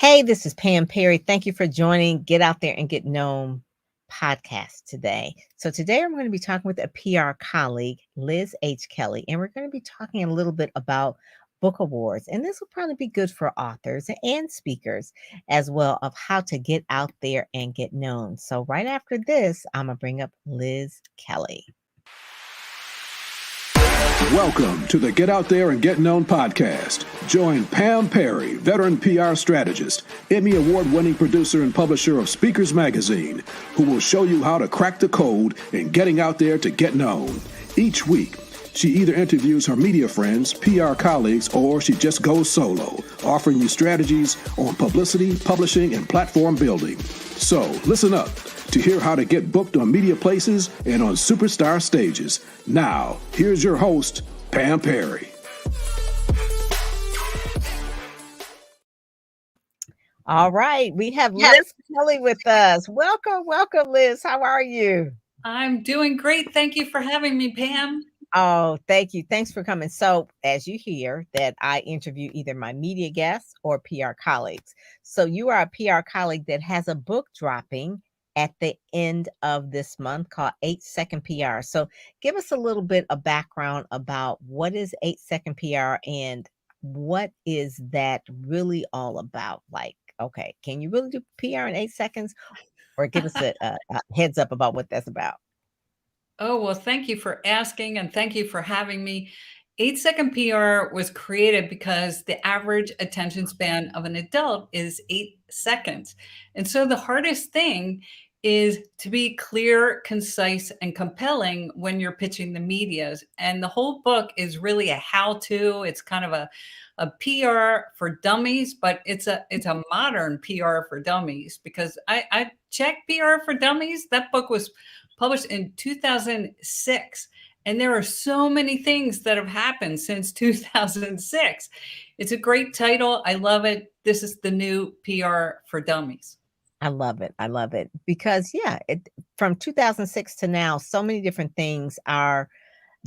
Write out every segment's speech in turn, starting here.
Hey, this is Pam Perry. Thank you for joining Get Out There and Get Known podcast today. So today I'm going to be talking with a PR colleague, Liz H. Kelly, and we're going to be talking a little bit about book awards. And this will probably be good for authors and speakers as well of how to get out there and get known. So right after this, I'm going to bring up Liz Kelly. Welcome to the Get Out There and Get Known podcast. Join Pam Perry, veteran PR strategist, Emmy award-winning producer and publisher of Speakers Magazine, who will show you how to crack the code in getting out there to get known. Each week, she either interviews her media friends, PR colleagues, or she just goes solo, offering you strategies on publicity, publishing, and platform building. So listen up to hear how to get booked on media places and on superstar stages. Now, here's your host, Pam Perry. All right, we have Liz Kelly with us. Welcome, Liz. How are you? I'm doing great. Thank you for having me, Pam. Oh, thank you. Thanks for coming. So, as you hear, that I interview either my media guests or PR colleagues. So, you are a PR colleague that has a book dropping at the end of this month called 8-Second PR. So, give us a little bit of background about what is 8-Second PR and what is that really all about? Like, okay, can you really do PR in 8 seconds? Or give us a heads up about what that's about. Oh, well, thank you for asking and thank you for having me. 8-Second PR was created because the average attention span of an adult is 8 seconds. And so the hardest thing is to be clear, concise, and compelling when you're pitching the medias. And the whole book is really a how-to. It's kind of a PR for dummies, but it's a modern PR for dummies because I checked PR for dummies. That book was published in 2006. And there are so many things that have happened since 2006. It's a great title. I love it. This is the new PR for dummies. I love it. I love it because from 2006 to now, so many different things are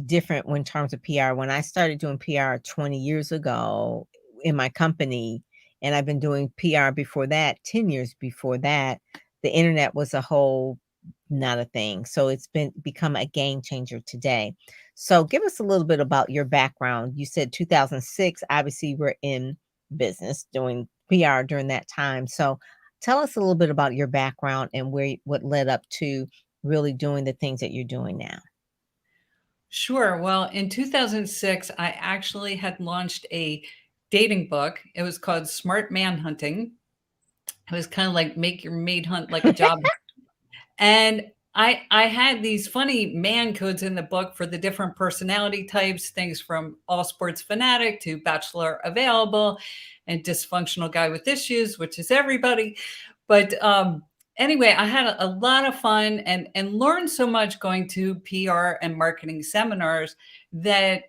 different in terms of PR. When I started doing PR 20 years ago in my company, and I've been doing PR before that, 10 years before that, the internet was a whole not a thing. So it's become a game changer today. So give us a little bit about your background. You said 2006, obviously we're in business doing PR during that time. So tell us a little bit about your background and what led up to really doing the things that you're doing now. Sure. Well, in 2006, I actually had launched a dating book. It was called Smart Man Hunting. It was kind of like make your maid hunt like a job. And I had these funny man codes in the book for the different personality types, things from all sports fanatic to bachelor available and dysfunctional guy with issues, which is everybody. But anyway, I had a lot of fun and learned so much going to PR and marketing seminars that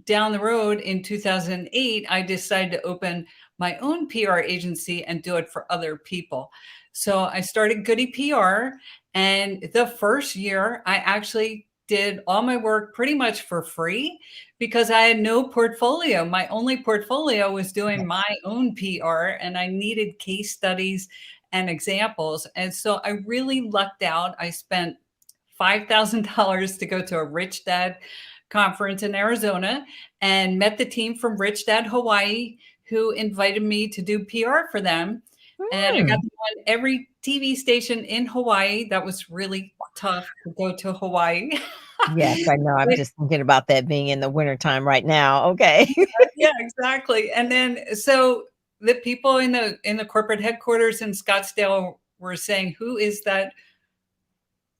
down the road in 2008, I decided to open my own PR agency and do it for other people. So I started Goody PR. And the first year, I actually did all my work pretty much for free because I had no portfolio. My only portfolio was doing my own PR, and I needed case studies and examples. And so I really lucked out. I spent $5,000 to go to a Rich Dad conference in Arizona and met the team from Rich Dad Hawaii who invited me to do PR for them. And I got to go on every TV station in Hawaii. That was really tough to go to Hawaii. Yes, I know. I'm just thinking about that being in the wintertime right now. Okay. Yeah, exactly. And then so the people in the corporate headquarters in Scottsdale were saying, who is that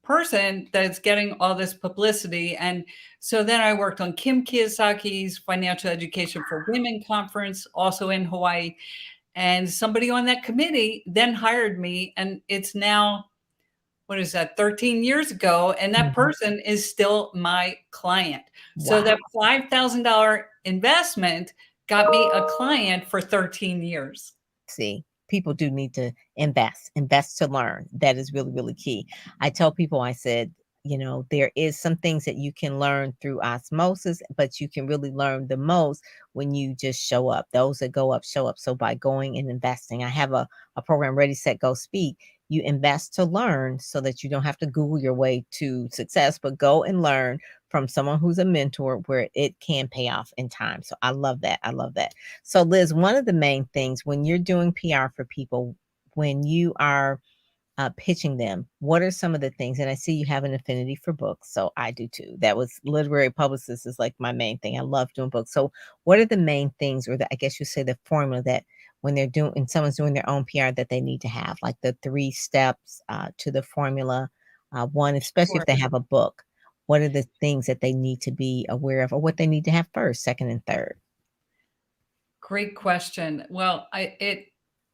person that's getting all this publicity? And so then I worked on Kim Kiyosaki's Financial Education for Women conference, also in Hawaii. And somebody on that committee then hired me. And it's now, what is that, 13 years ago. And that person is still my client. Wow. So that $5,000 investment got me a client for 13 years. See, people do need to invest to learn. That is really, really key. I tell people, I said, there is some things that you can learn through osmosis, but you can really learn the most when you just show up. Those that go up, show up. So by going and investing, I have a program, Ready, Set, Go, Speak. You invest to learn so that you don't have to Google your way to success, but go and learn from someone who's a mentor where it can pay off in time. So I love that. I love that. So Liz, one of the main things when you're doing PR for people, when you are pitching them, what are some of the things? And I see you have an affinity for books, so I do too. That was literary publicist is like my main thing. I love doing books. So what are the main things, or I guess you say the formula that when they're doing, and someone's doing their own PR that they need to have, like the 3 steps to the formula. One, especially if Sure. they have a book, what are the things that they need to be aware of, or what they need to have first, second, and third? Great question. Well,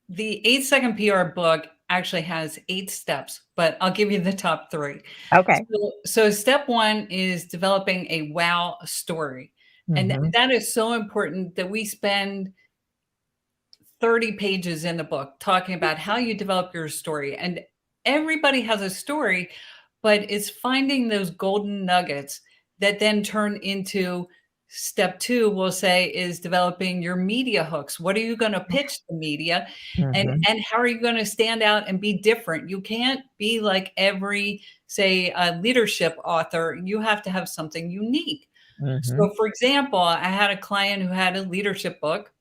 the 8-second PR book actually has 8 steps, but I'll give you the top 3. Okay. So step 1 is developing a wow story. And Mm-hmm. that is so important that we spend 30 pages in the book talking about how you develop your story. And everybody has a story, but it's finding those golden nuggets that then turn into step 2, we'll say, is developing your media hooks. What are you going to pitch the media? Mm-hmm. And how are you going to stand out and be different? You can't be like every, say, leadership author. You have to have something unique. Mm-hmm. So, for example, I had a client who had a leadership book,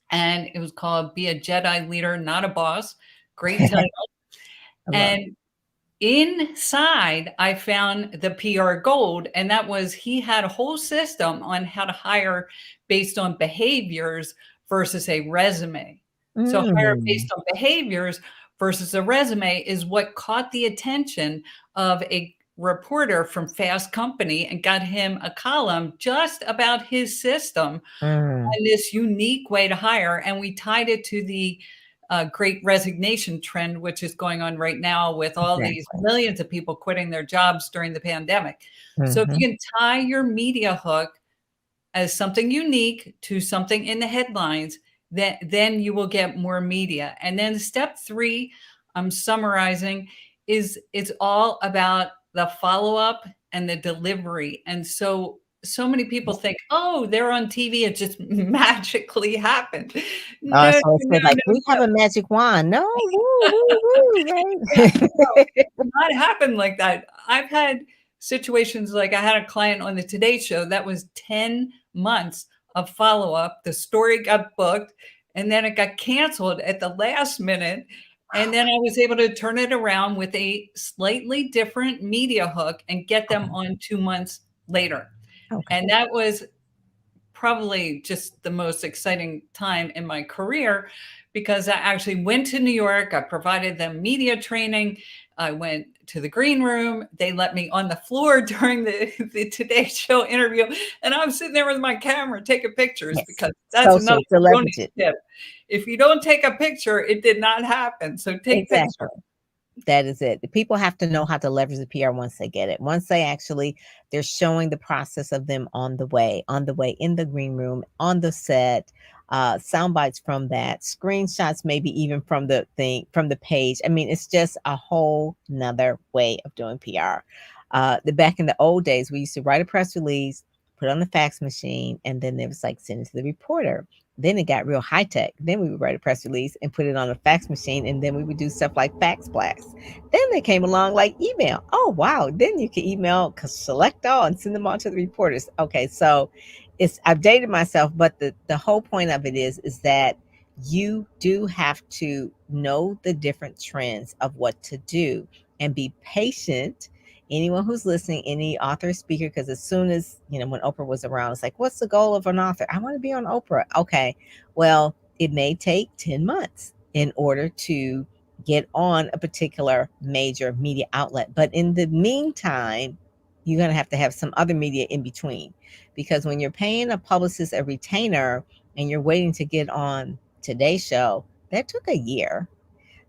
and it was called Be a Jedi Leader, Not a Boss. Great title. I love it. And inside, I found the PR gold, and that was he had a whole system on how to hire based on behaviors versus a resume. So hire Mm. based on behaviors versus a resume is what caught the attention of a reporter from Fast Company and got him a column just about his system Mm. and this unique way to hire. And we tied it to the great resignation trend, which is going on right now with all these Exactly. millions of people quitting their jobs during the pandemic. So if Mhm. you can tie your media hook as something unique to something in the headlines, then you will get more media. And then step 3, I'm summarizing, is it's all about the follow-up and the delivery. And so many people think, oh, they're on TV, it just magically happened. No, So it's no, been like, no, "We have no. a magic wand." No, woo, woo, woo, Yeah, no, right? not happen like that. I've had situations like I had a client on the Today Show that was 10 months of follow-up. The story got booked and then it got canceled at the last minute. And then I was able to turn it around with a slightly different media hook and get them Okay, on 2 months later. okay. And that was probably just the most exciting time in my career because I actually went to New York. I provided them media training. I went to the green room. They let me on the floor during the Today Show interview. And I'm sitting there with my camera taking pictures Yes. because that's another Social to bonus leverage it. tip. If you don't take a picture, it did not happen. So take Exactly. pictures. That is it. The people have to know how to leverage the PR once they get it. Once they actually they're showing the process of them on the way in the green room, on the set, sound bites from that, screenshots, maybe even from the thing, from the page. I mean, it's just a whole nother way of doing PR. The back in the old days, we used to write a press release, put it on the fax machine, and then it was like send it to the reporter. Then it got real high tech. Then we would write a press release and put it on a fax machine, and then we would do stuff like fax blasts. Then they came along like email. Oh wow! Then you can email, select all, and send them on to the reporters. Okay, so I've dated myself, but the whole point of it is that you do have to know the different trends of what to do and be patient. Anyone who's listening, any author, speaker, because as soon as, when Oprah was around, it's like, what's the goal of an author? I want to be on Oprah. Okay. Well, it may take 10 months in order to get on a particular major media outlet. But in the meantime, you're going to have some other media in between. Because when you're paying a publicist, a retainer, and you're waiting to get on Today's Show, that took a year.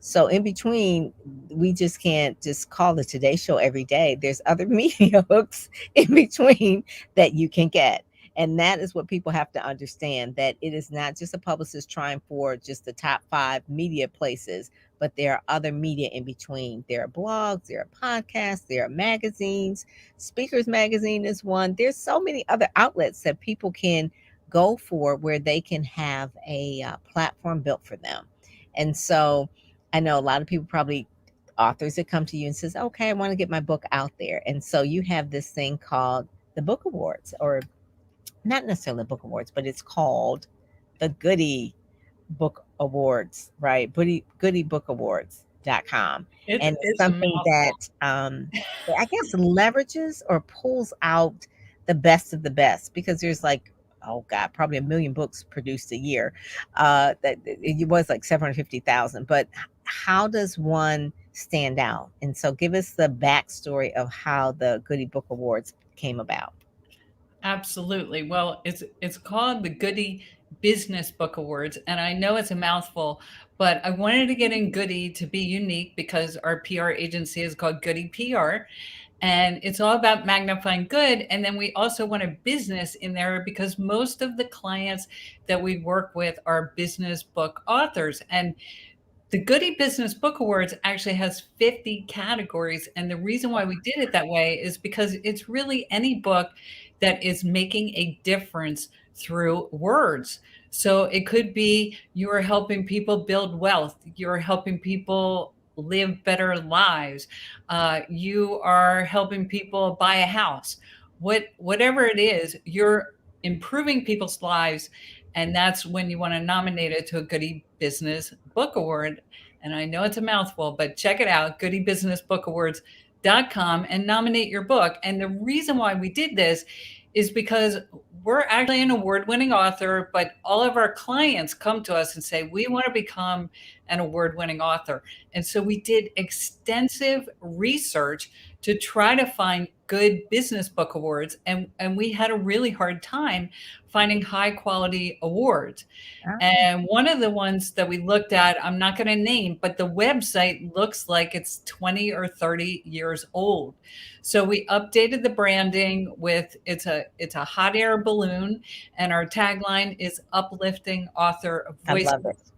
So in between, we just can't just call the Today Show every day. There's other media hooks in between that you can get. And that is what people have to understand, that it is not just a publicist trying for just the top 5 media places, but there are other media in between. There are blogs, there are podcasts, there are magazines. Speakers Magazine is one. There's so many other outlets that people can go for where they can have a platform built for them. And so I know a lot of people, probably authors, that come to you and says, okay, I want to get my book out there. And so you have this thing called the Book Awards, or not necessarily the Book Awards, but it's called the Goody Book Awards, right? Goodybookawards.com. And it's It's a something mouthful. that I guess leverages or pulls out the best of the best, because there's like, oh God, probably 1 million books produced a year. That it was like 750,000. But how does one stand out? And so give us the backstory of how the Goody Book Awards came about. Absolutely. Well, it's called the Goody Business Book Awards, and I know it's a mouthful, but I wanted to get in Goody to be unique because our PR agency is called Goody PR, and it's all about magnifying good. And then we also want a business in there because most of the clients that we work with are business book authors. And the Goody Business Book Awards actually has 50 categories. And the reason why we did it that way is because it's really any book that is making a difference through words. So it could be you are helping people build wealth, you're helping people live better lives, you are helping people buy a house. Whatever it is, you're improving people's lives, and that's when you want to nominate it to a Goody Business Book Award. And I know it's a mouthful, but check it out, goodybusinessbookawards.com, and nominate your book. And the reason why we did this is because we're actually an award-winning author, but all of our clients come to us and say, we want to become an award-winning author. And so we did extensive research to try to find good business book awards. And we had a really hard time finding high quality awards. Ah, And one of the ones that we looked at, I'm not going to name, but the website looks like it's 20 or 30 years old. So we updated the branding with it's a hot air balloon, and our tagline is uplifting author I love voices, it.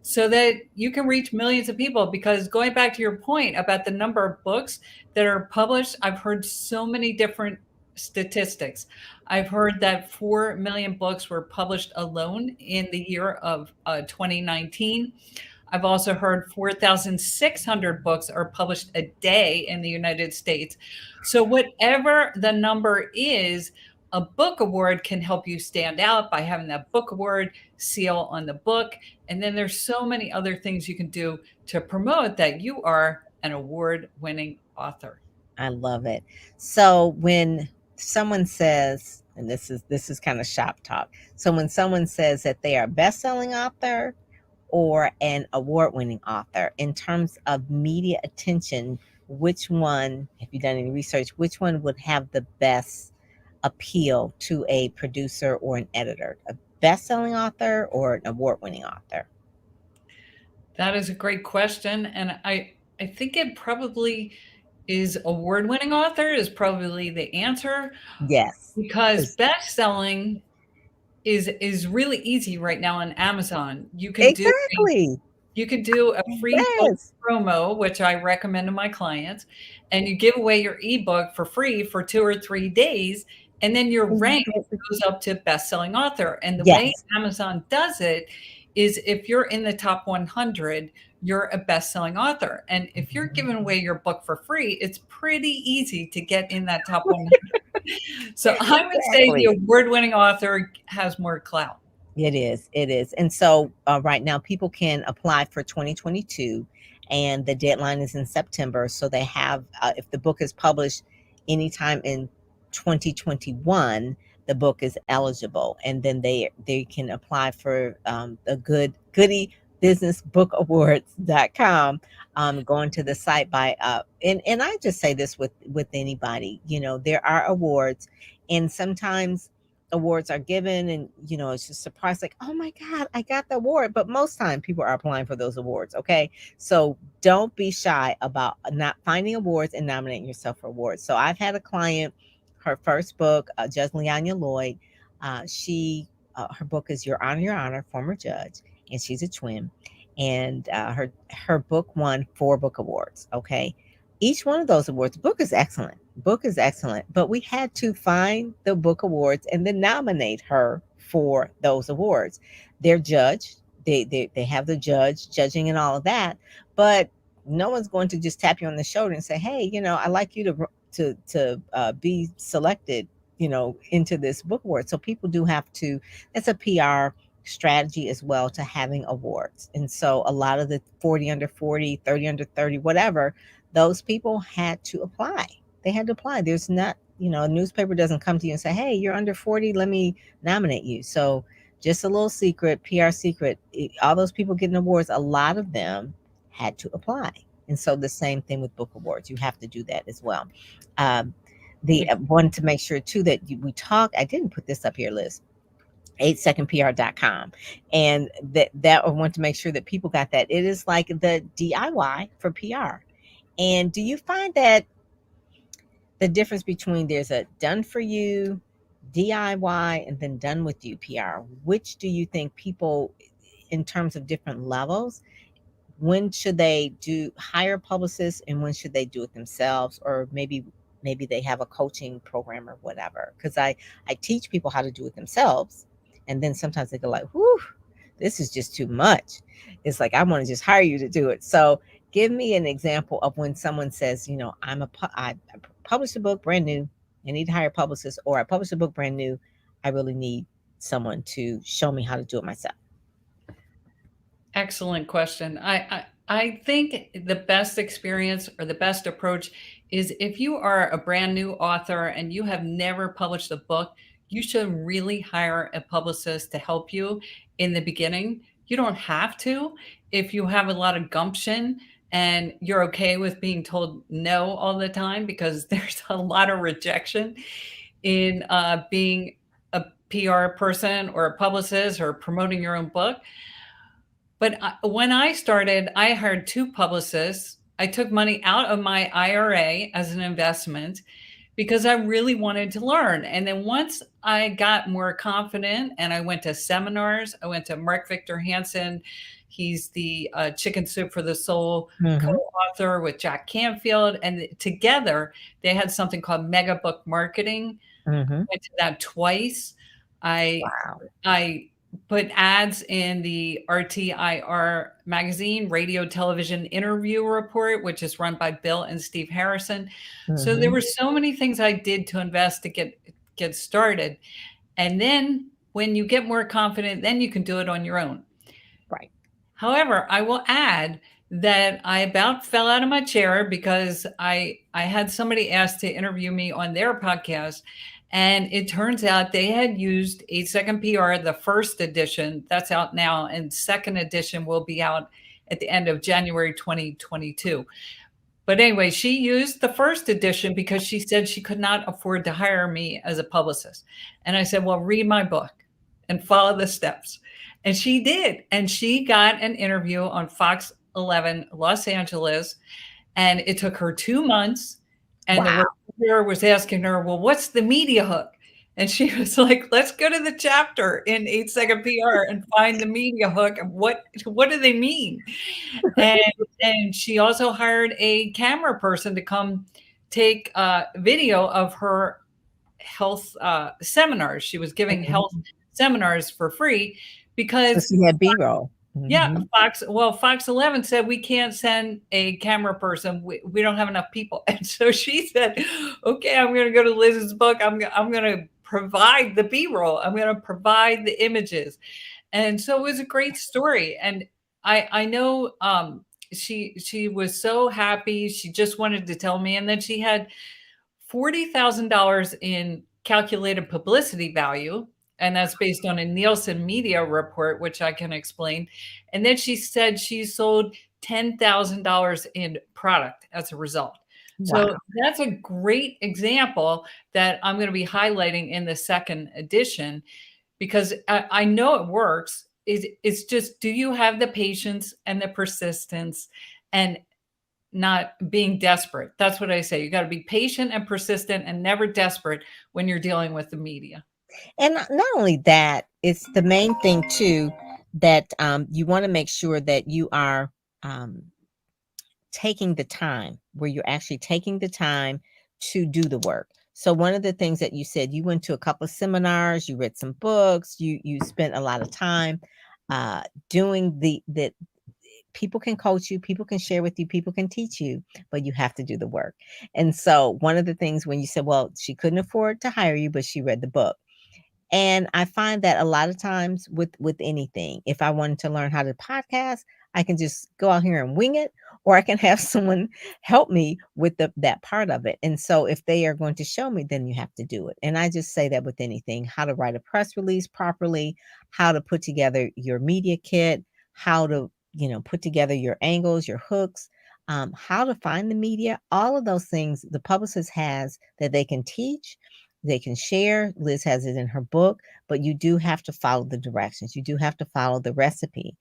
so that you can reach millions of people. Because going back to your point about the number of books that are published, I've heard so many different statistics. I've heard that 4 million books were published alone in the year of 2019. I've also heard 4,600 books are published a day in the United States. So, whatever the number is, a book award can help you stand out by having that book award seal on the book. And then there's so many other things you can do to promote that you are an award winning author. I love it. So when someone says, and this is kind of shop talk. So when someone says that they are a best-selling author or an award-winning author, in terms of media attention, which one, have you done any research, which one would have the best appeal to a producer or an editor? A best-selling author or an award-winning author? That is a great question. And I think it probably is award winning author is probably the answer, Yes. because 'Cause best selling is really easy right now on Amazon. exactly. You could do a free book Yes. promo, which I recommend to my clients, and you give away your ebook for free for 2 or 3 days, and then your rank goes up to best-selling author. And the way Yes. Amazon does it is if you're in the top 100, you're a best-selling author. And if you're giving away your book for free, it's pretty easy to get in that top 100. So I would say the Exactly. award-winning author has more clout. It is. It is. And so right now, people can apply for 2022, and the deadline is in September. So they have, if the book is published anytime in 2021, the book is eligible, and then they can apply for the Goody Business Book Awards.com. Going to the site by and I just say this with anybody, there are awards, and sometimes awards are given, and it's just surprised, like, oh my God, I got the award. But most time people are applying for those awards. Okay, so don't be shy about not finding awards and nominating yourself for awards. So I've had a client, her first book, Judge Leanya Lloyd, She her book is Your Honor, Former Judge, and she's a twin. And her book won 4 book awards. Okay, each one of those awards, the book is excellent. Book is excellent, but we had to find the book awards and then nominate her for those awards. They're judged. They have the judge judging and all of that, but no one's going to just tap you on the shoulder and say, "Hey, I like you to be selected, into this book award." So people do have to. That's a PR strategy as well to having awards. And so a lot of the 40 under 40, 30 under 30, whatever, those people had to apply. They had to apply. There's not, a newspaper doesn't come to you and say, "Hey, you're under 40, let me nominate you." So just a little secret, PR secret, all those people getting awards, a lot of them had to apply. And so the same thing with book awards. You have to do that as well. Um, the one to make sure too that we talk, I didn't put this up here, Liz, 8secondpr.com, and that I want to make sure that people got that. It is like the DIY for PR. And do you find that the difference between there's a done for you DIY and then done with you PR, which do you think people, in terms of different levels, when should they do hire publicists and when should they do it themselves, or maybe they have a coaching program or whatever? Because I teach people how to do it themselves, and then sometimes they go like, "Whew, this is just too much." It's like, I want to just hire you to do it. So give me an example of when someone says, I published a book brand new, I need to hire a publicist, or I published a book brand new, I really need someone to show me how to do it myself. Excellent question. I think the best experience or the best approach is if you are a brand new author and you have never published a book, you should really hire a publicist to help you in the beginning. You don't have to if you have a lot of gumption and you're okay with being told no all the time, because there's a lot of rejection in being a PR person or a publicist or promoting your own book. But when I started, I hired 2 publicists. I took money out of my IRA as an investment because I really wanted to learn. And then once I got more confident and I went to seminars, I went to Mark Victor Hansen. He's the Chicken Soup for the Soul Mm-hmm. co-author with Jack Canfield. And together they had something called Mega Book Marketing. Mm-hmm. Went to that twice. I Wow. I put ads in the RTIR magazine, Radio Television Interview Report, which is run by Bill and Steve Harrison. So there Mm-hmm. were so many things I did to invest to get started. And then when you get more confident, then you can do it on your own. Right. However, I will add that I about fell out of my chair because I had somebody ask to interview me on their podcast. And it turns out they had used 8-Second PR, the first edition that's out now, and second edition will be out at the end of January 2022. But anyway, she used the first edition because she said she could not afford to hire me as a publicist. And I said, well, read my book and follow the steps. And she did. And she got an interview on Fox 11 Los Angeles. And it took her 2 months. And Wow. the reporter was asking her, well, what's the media hook? And she was like, let's go to the chapter in 8-Second PR and find the media hook. And what do they mean? And she also hired a camera person to come take video of her health seminars. She was giving Mm-hmm. health seminars for free So because she had B-roll. yeah, Mm-hmm. Fox 11 said we can't send a camera person. We don't have enough people. And so she said, okay, I'm going to go to Liz's book. I'm going to provide the B-roll. I'm going to provide the images. And so it was a great story. And I know she was so happy. She just wanted to tell me. And then she had $40,000 in calculated publicity value. And that's based on a Nielsen media report, which I can explain. And then she said she sold $10,000 in product as a result. Wow. So that's a great example that I'm going to be highlighting in the second edition, because I know it works. It's just, do you have the patience and the persistence and not being desperate? That's what I say. You got to be patient and persistent and never desperate when you're dealing with the media. And not only that, it's the main thing too that you want to make sure that you are um, taking the time where you're actually taking the time to do the work. So one of the things that you said, you went to a couple of seminars, you read some books, you spent a lot of time uh, doing the people can coach you, people can share with you, people can teach you, but you have to do the work. And so one of the things when you said, well, she couldn't afford to hire you, but she read the book. And I find that a lot of times with anything, if I wanted to learn how to podcast, I can just go out here and wing it, or I can have someone help me with that part of it. And so if they are going to show me, then you have to do it. And I just say that with anything, how to write a press release properly, how to put together your media kit, how to, put together your angles, your hooks, how to find the media, all of those things the publicist has that they can teach, they can share. Liz has it in her book, but you do have to follow the directions. You do have to follow the recipe.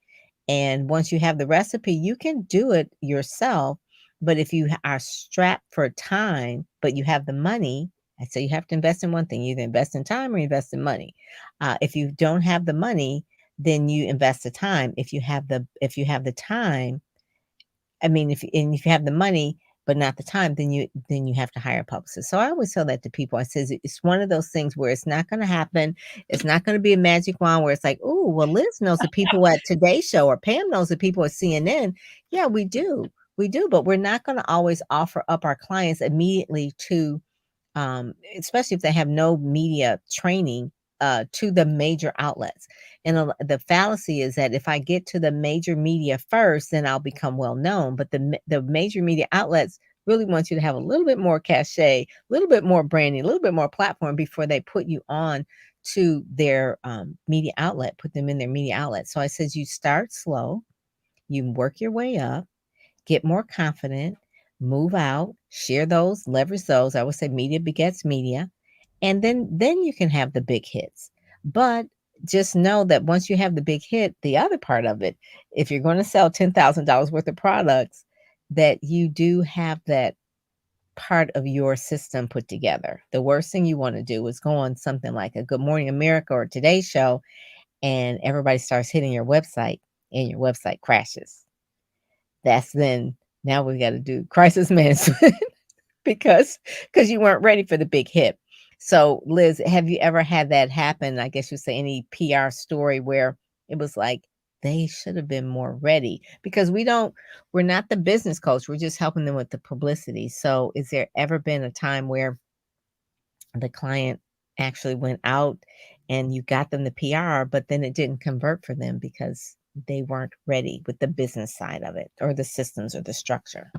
And once you have the recipe, you can do it yourself. But if you are strapped for time, but you have the money, I say you have to invest in one thing. You either invest in time or invest in money. If you don't have the money, then you invest the time. If you have the time, I mean, if you have the money but not the time, then you have to hire a publicist. So I always tell that to people. I says it's one of those things where it's not going to happen. It's not going to be a magic wand where it's like, oh, well, Liz knows the people at Today Show or Pam knows the people at CNN. Yeah, we do, but we're not going to always offer up our clients immediately to especially if they have no media training, to the major outlets. And the fallacy is that if I get to the major media first, then I'll become well known. But the major media outlets really want you to have a little bit more cachet, a little bit more branding, a little bit more platform before they put you on to their media outlet, put them in their media outlet. So I says you start slow, you work your way up, get more confident, move out, share those, leverage those. I would say media begets media, and then you can have the big hits. But just know that once you have the big hit, the other part of it, if you're going to sell $10,000 worth of products, that you do have that part of your system put together. The worst thing you want to do is go on something like a Good Morning America or Today Show, and everybody starts hitting your website and your website crashes. That's then now we got to do crisis management because you weren't ready for the big hit. So, Liz, have you ever had that happen? I guess you say any PR story where it was like they should have been more ready because we're not the business coach. We're just helping them with the publicity. So, is there ever been a time where the client actually went out and you got them the PR, but then it didn't convert for them because they weren't ready with the business side of it or the systems or the structure?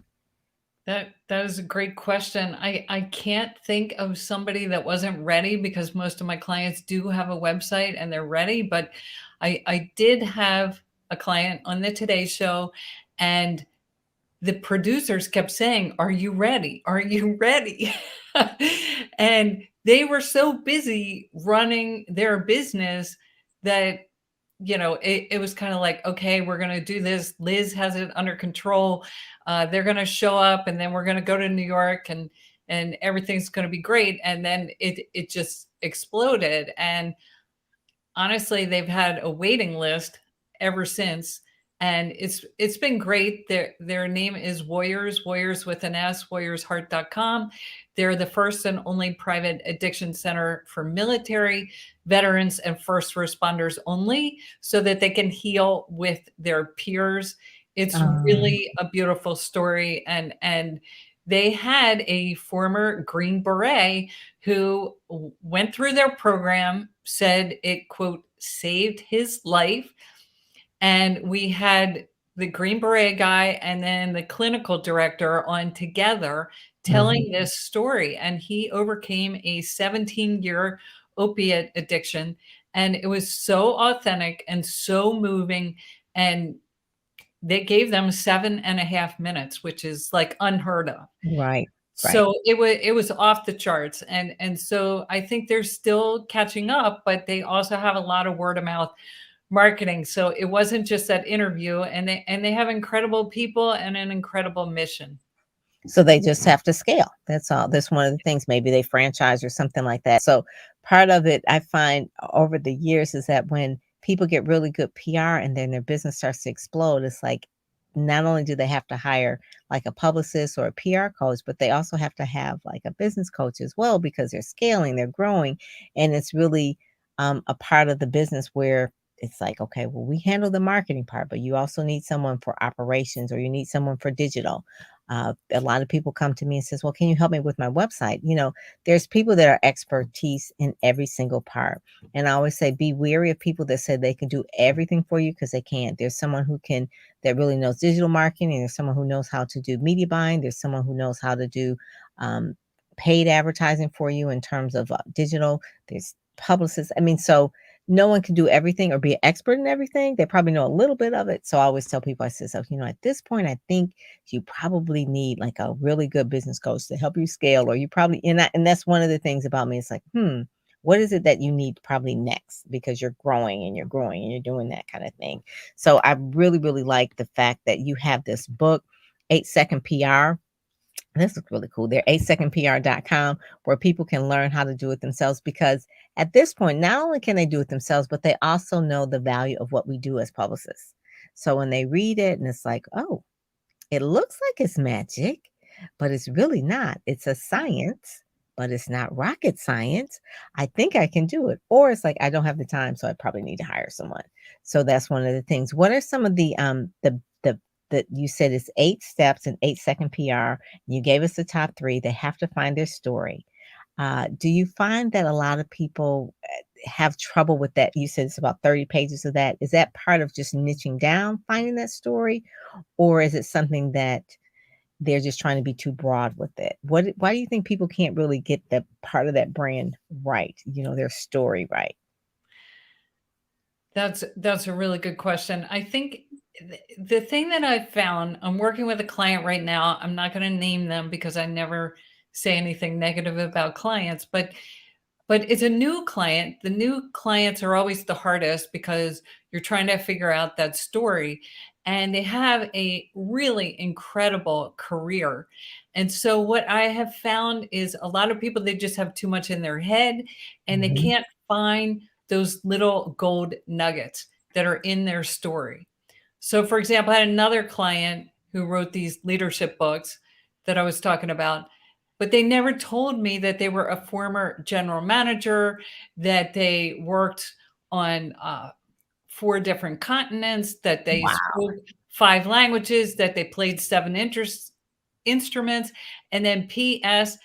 That is a great question. I can't think of somebody that wasn't ready because most of my clients do have a website and they're ready. But I did have a client on the Today Show, and the producers kept saying, "Are you ready? Are you ready?" And they were so busy running their business that it was kind of like, okay, we're going to do this. Liz has it under control. They're going to show up, and then we're going to go to New York, and everything's going to be great. And then it just exploded. And honestly, they've had a waiting list ever since, and it's been great. Their name is Warriors with an S, warriorsheart.com. They're the first and only private addiction center for military, veterans, and first responders only, so that they can heal with their peers. It's Um, really a beautiful story, and they had a former Green Beret who went through their program, said it, quote, saved his life. And we had the Green Beret guy and then the clinical director on together mhm. telling this story. And he overcame a 17-year opiate addiction. And it was so authentic and so moving. And they gave them 7.5 minutes, which is like unheard of. Right, right. So it was off the charts, and so I think they're still catching up, but they also have a lot of word of mouth marketing. So it wasn't just that interview, and they have incredible people and an incredible mission. So they just have to scale. That's all. That's one of the things. Maybe they franchise or something like that. So part of it I find over the years is that when people get really good PR and then their business starts to explode, it's like not only do they have to hire like a publicist or a PR coach, but they also have to have like a business coach as well because they're scaling, they're growing, and it's really a part of the business where it's like, okay, well, we handle the marketing part, but you also need someone for operations or you need someone for digital. A lot of people come to me and says, well, can you help me with my website? There's people that are expertise in every single part. And I always say, be wary of people that say they can do everything for you because they can't. There's someone that really knows digital marketing. There's someone who knows how to do media buying. There's someone who knows how to do um, paid advertising for you in terms of digital. There's publicists. I mean, so no one can do everything or be an expert in everything. They probably know a little bit of it. So I always tell people, I say, so, at this point, I think you probably need like a really good business coach to help you scale, or you probably, and that's one of the things about me. It's like, what is it that you need probably next? Because you're growing and you're growing and you're doing that kind of thing. So I really, really like the fact that you have this book, 8-Second PR. This is really cool. They're 8secondpr.com where people can learn how to do it themselves because at this point, not only can they do it themselves, but they also know the value of what we do as publicists. So when they read it and it's like, oh, it looks like it's magic, but it's really not. It's a science, but it's not rocket science. I think I can do it. Or it's like I don't have the time, so I probably need to hire someone. So that's one of the things. What are some of the that you said is 8 steps and 8-second PR? You gave us the top 3. They have to find their story. Do you find that a lot of people have trouble with that? You said it's about 30 pages of that. Is that part of just niching down, finding that story? Or is it something that they're just trying to be too broad with it? Why do you think people can't really get the part of that brand right, their story right? That's a really good question. I think the thing that I've found, I'm working with a client right now. I'm not going to name them because I never say anything negative about clients, but it's a new client. The new clients are always the hardest because you're trying to figure out that story, and they have a really incredible career. And so what I have found is a lot of people, they just have too much in their head and they Mhm. can't find those little gold nuggets that are in their story. So, for example, I had another client who wrote these leadership books that I was talking about, but they never told me that they were a former general manager, that they worked on 4 different continents, that they Wow. spoke 5 languages, that they played 7 instruments, and then P.S.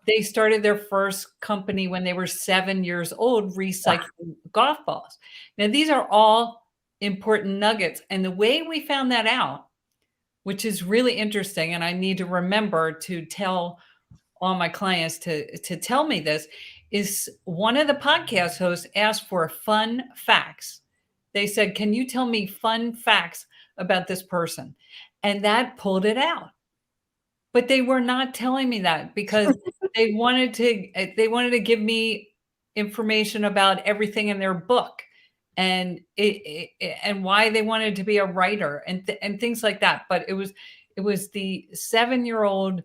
They started their first company when they were 7 years old, Wow. recycling golf balls. Now, these are all important nuggets, and the way we found that out, which is really interesting, and I need to remember to tell all my clients to tell me this, is one of the podcast hosts asked for fun facts. They said, "Can you tell me fun facts about this person?" And that pulled it out. But they were not telling me that because they wanted to give me information about everything in their book and and why they wanted to be a writer and things like that. But it was the 7-year-old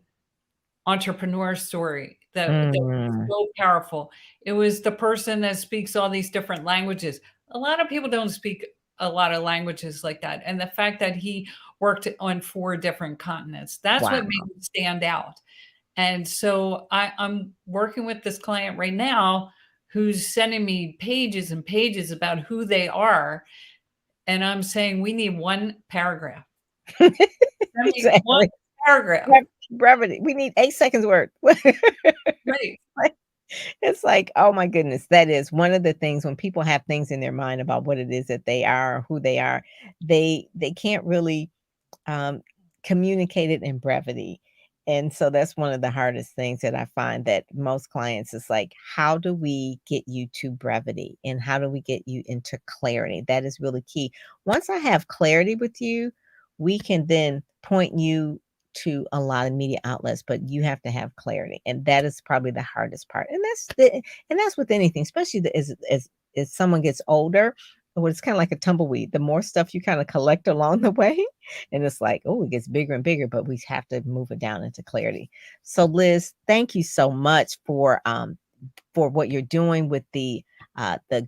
entrepreneur story that was Mm. so powerful. It was the person that speaks all these different languages. A lot of people don't speak a lot of languages like that. And the fact that he worked on 4 different continents, that's Wow. what made it stand out. And so I'm working with this client right now who's sending me pages and pages about who they are. And I'm saying, we need one paragraph. Send me one Exactly. paragraph. Brevity. We need 8 seconds worth. Right. Like, it's like, oh my goodness, that is one of the things when people have things in their mind about what it is that they are, who they are, they can't really um, communicated in brevity. And so that's one of the hardest things that I find that most clients is like, how do we get you to brevity and how do we get you into clarity? That is really key. Once I have clarity with you, we can then point you to a lot of media outlets, but you have to have clarity. And that is probably the hardest part. And that's with anything, especially as someone gets older well, it's kind of like a tumbleweed. The more stuff you kind of collect along the way, and it's like, oh, it gets bigger and bigger, but we have to move it down into clarity. So, Liz, thank you so much for what you're doing with the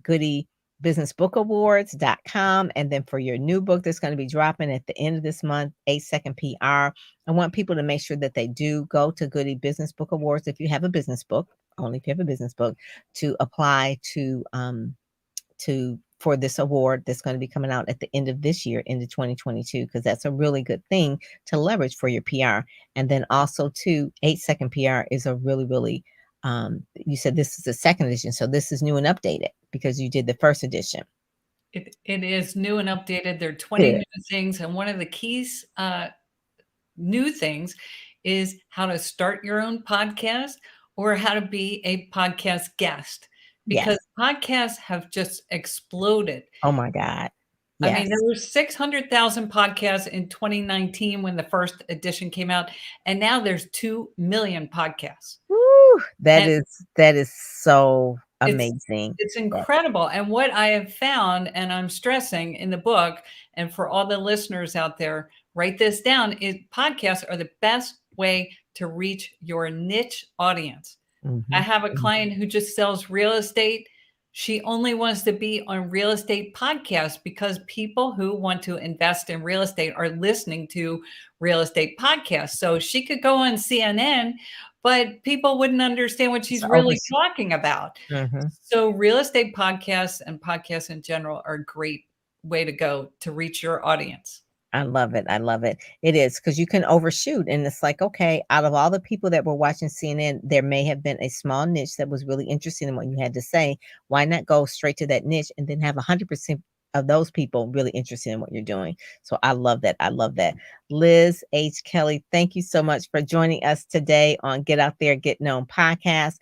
Goody Business Book Awards.com, and then for your new book that's going to be dropping at the end of this month, 8-Second PR. I want people to make sure that they do go to Goody Business Book Awards if you have a business book, only if you have a business book, to apply to for this award that's going to be coming out at the end of this year, into 2022, because that's a really good thing to leverage for your PR. And then also too, 8-Second PR is a really, really, you said this is the second edition, so this is new and updated because you did the first edition. It is new and updated. There are 20 new things, and one of the keys, new things, is how to start your own podcast or how to be a podcast guest. Because podcasts have just exploded. Oh my God. Yes. I mean, there were 600,000 podcasts in 2019 when the first edition came out, and now there's 2 million podcasts. Woo, that is so amazing. It's incredible. And what I have found, and I'm stressing in the book, and for all the listeners out there, write this down, is podcasts are the best way to reach your niche audience. I have a client who just sells real estate. She only wants to be on real estate podcasts because people who want to invest in real estate are listening to real estate podcasts. So she could go on CNN, but people wouldn't understand what she's really talking about. So real estate podcasts and podcasts in general are a great way to go to reach your audience. I love it. I love it. It is, because you can overshoot, and it's like, okay, out of all the people that were watching CNN, there may have been a small niche that was really interested in what you had to say. Why not go straight to that niche and then have 100% of those people really interested in what you're doing? So I love that. I love that. Liz H. Kelly, thank you so much for joining us today on Get Out There, Get Known podcast.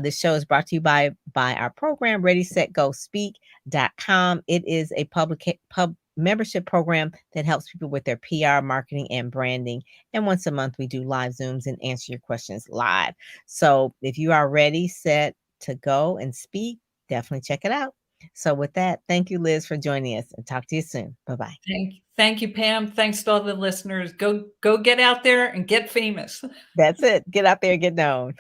This show is brought to you by our program, Ready, Set, Go, Speak.com. It is a membership program that helps people with their PR, marketing, and branding. And once a month, we do live Zooms and answer your questions live. So if you are ready, set to go and speak, definitely check it out. So with that, thank you, Liz, for joining us, and talk to you soon. Bye-bye. Thank you, Pam. Thanks to all the listeners. Go get out there and get famous. That's it. Get out there and get known.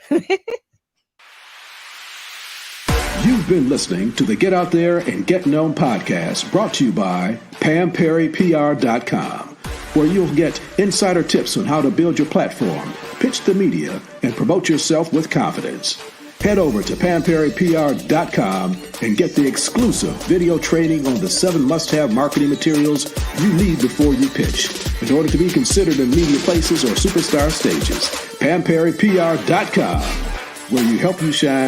You've been listening to the Get Out There and Get Known podcast, brought to you by PamPerryPR.com, where you'll get insider tips on how to build your platform, pitch the media, and promote yourself with confidence. Head over to PamPerryPR.com and get the exclusive video training on the 7 must-have marketing materials you need before you pitch in order to be considered in media places or superstar stages. PamPerryPR.com, where you help you shine